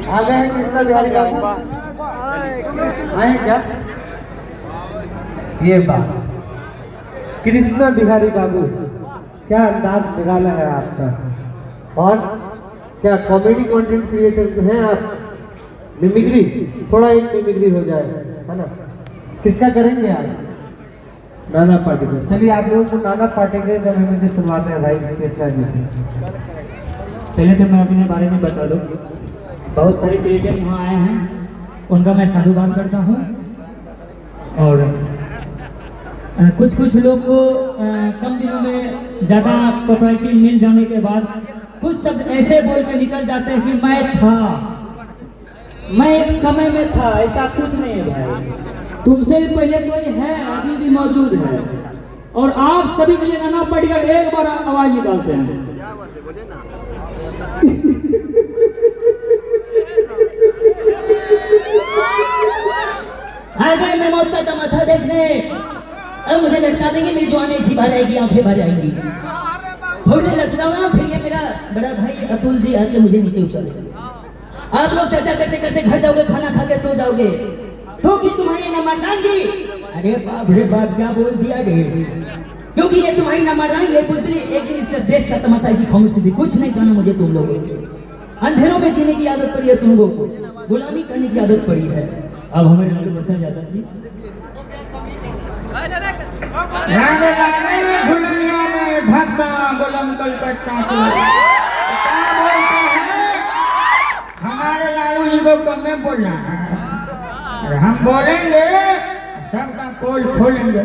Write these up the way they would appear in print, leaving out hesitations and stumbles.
आ गए हैं कृष्णा बिहारी बाबू, आए क्या? ये बात कृष्णा बिहारी बाबू, क्या अंदाज निराला है आपका। और क्या कॉमेडी कंटेंट क्रिएटर हैं आप? मिमिक्री, थोड़ा एक मिमिक्री हो जाए, है ना? किसका करेंगे आज? नाना पाटेकर। चलिए आप लोगों को नाना पाटेकर का मिमिक्री सुनवाते हैं भाई कृष्णा जी से। पहले तो मैं अपने बारे में बता दूं, बहुत सारे क्रिएटर यहाँ आए हैं, उनका मैं साधुवाद करता हूँ। और कुछ लोग को कम दिनों में ज़्यादा पॉपुलैरिटी मिल जाने के बाद कुछ शब्द ऐसे बोल के निकल जाते हैं कि मैं एक समय में था। ऐसा कुछ नहीं है भाई, तुमसे भी पहले कोई है, अभी भी मौजूद है। और आप सभी के लिए नाना पाटेकर एक बार आवाज निकालते हैं। मैं मौत का तमाशा देखने, अब मुझे लटका देंगे, मेरी जवानी अच्छी भर आएगी, आंखें भर आएंगी। थोड़ी लटका हुआ, फिर ये मेरा बड़ा भाई अतुल जी आके मुझे नीचे उतार देगा। आप लोग चर्चा करते करते घर जाओगे, खाना खा के सो जाओगे, तो कि तुम्हारी नमरदांगी। अरे बाप रे बाप, क्या बोल दिया रे, क्योंकि ये तुम्हारी नमरदांगी है। पुत्री एक दिन इसका देश का तमाशा ऐसी खामोशी थी, कुछ नहीं कहना मुझे तुम लोगों से। अंधेरों में जीने की आदत पड़ी है तुम लोगों को, गुलामी करने की आदत पड़ी है। अब हमें लालू प्रसाद यादव जी हमारे लालू जी को कम में बोलना है, हम बोलेंगे सबका पोल खोलेंगे।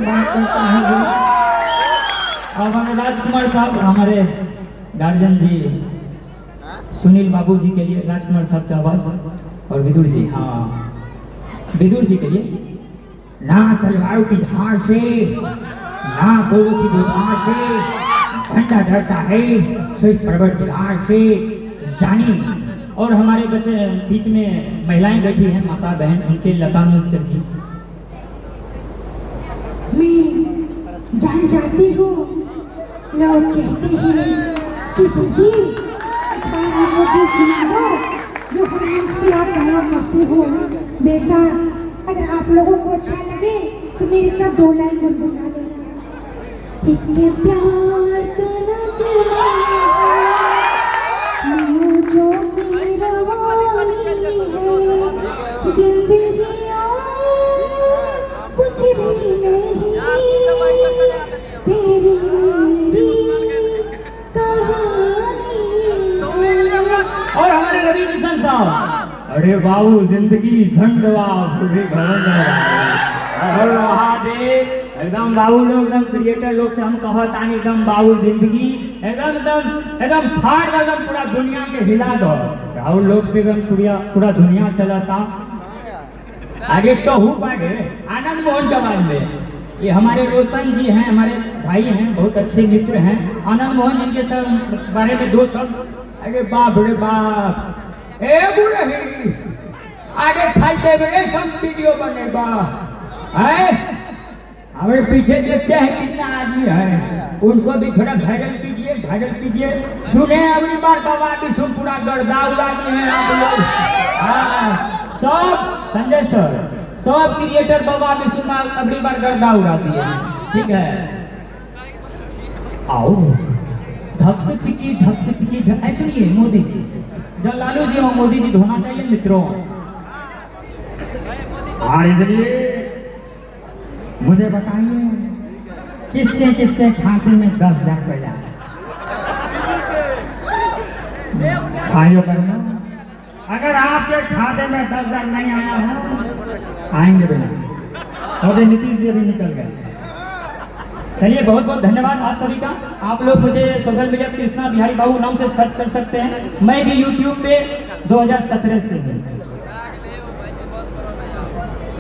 अब हमें राजकुमार साहब, हमारे गार्जियन जी सुनील बाबू जी के लिए राजकुमार साहब की आवाज। और विदुर जी, हाँ विदुर जी के लिए। ना तलवारों की धार से, ना गोलों की दुधार से, झंडा डरता है सिर्फ परवरदिगार से, जानी। और हमारे बच्चे बीच में महिलाएं बैठी हैं, माता बहन, उनके लता मंगेशकर जी। मैं जान जाती हूँ, लोग कहते हैं कि तुझे वो भी सुना दो जो हर मंच पे आप गाया करते हो। बेटा, अगर आप लोगों को अच्छा लगे तो मेरे साथ 2 लाइन गुनगुना लेना। इतने प्यार करना जो मेरा वाली है, जिंदगी कुछ भी नहीं, तेरी मेरी कहानी। और हमारे रवि किशन साहब, अरे बाबू जिंदगी झंडवा एकदम बाबू लोग, एकदम क्रिएटर लोग से हम कहत आनी, एकदम बाबू जिंदगी एकदम एकदम एकदम फाड़ एकदम पूरा दुनिया के हिला दो। राहुल लोग पे एकदम पूरा दुनिया चलाता। आगे तो हूँ बागे आनंद मोहन जवान में, ये हमारे रोशन जी हैं, हमारे भाई हैं, बहुत अच्छे मित्र हैं। आनंद मोहन इनके सब बारे में 2 शब्द। अरे बाप रे बाप, ए बुढ़ी आगे खाते बड़े सब वीडियो बने बा है। हमारे पीछे देखते हैं कितना आदमी है, उनको भी थोड़ा वायरल कीजिए। सुने अगली बार बाबा विष्णु पूरा गर्दा उड़ा दिए हैं आप लोग। हाँ, सब संजय सर, सब क्रिएटर बाबा विष्णु अगली बार गर्दा उड़ा दिए, ठीक है। आओ धक चिकी सुनिए मोदी जी, जब लालू जी हो मोदी जी होना चाहिए मित्रों। और इसलिए मुझे बताइए किसके खाते में 10,000 रुपया भाइयों बहनों, अगर आपके खाते में 10,000 नहीं आया हो, आएंगे बिना और नीतीश जी भी निकल गए। चलिए बहुत बहुत धन्यवाद आप सभी का। आप लोग मुझे सोशल मीडिया कृष्णा बिहारी बाबू नाम से सर्च कर सकते हैं। मैं भी यूट्यूब पे 2017 से हूँ।